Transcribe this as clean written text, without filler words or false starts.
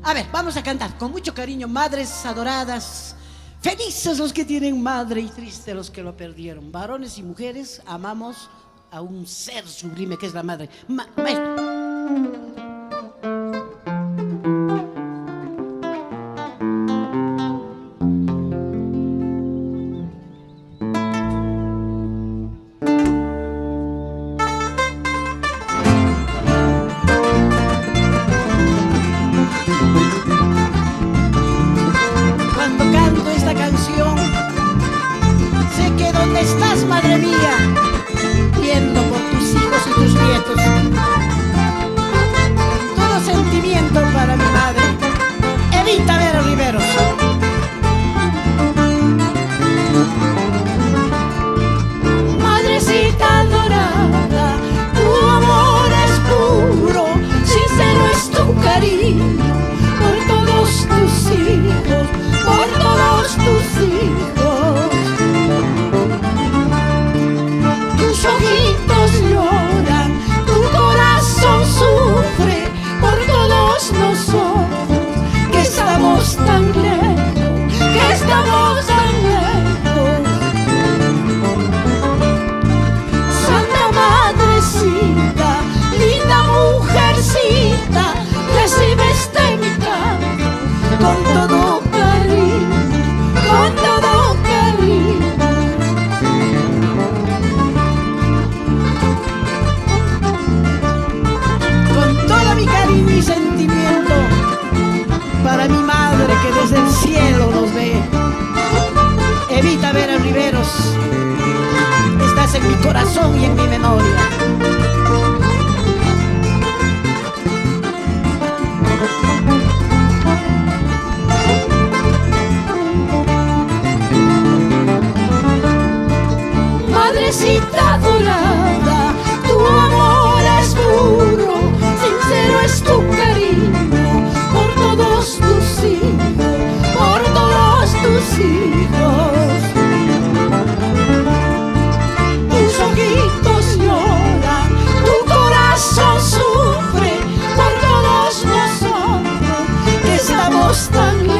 A ver, vamos a cantar con mucho cariño. Madres adoradas, felices los que tienen madre y tristes los que lo perdieron. Varones y mujeres, amamos a un ser sublime que es la madre. Maestro. Cuando canto esta canción, sé que donde estás, madre mía, viendo por tus hijos y tus nietos, todo sentimiento para mi madre, Evita Vera Riveros. Madrecita adorada, tu amor es puro, sincero es tu cariño por todos tus hijos, por todos tus hijos. Tus ojitos lloran, tu corazón sufre por todos nosotros, que estamos tan lejos, que estamos tan lejos. Santa Madrecita, linda mujercita, recibe este mi canto con todo cariño, con todo cariño. Con todo mi cariño y sentimiento para mi madre que desde el cielo nos ve. Evita Vera Riveros, estás en mi corazón y en mi memoria. Madrecita adorada, tu amor es puro, sincero es tu cariño por todos tus hijos, por todos tus hijos. Tus ojitos lloran, tu corazón sufre por todos nosotros, que estamos tan lejos,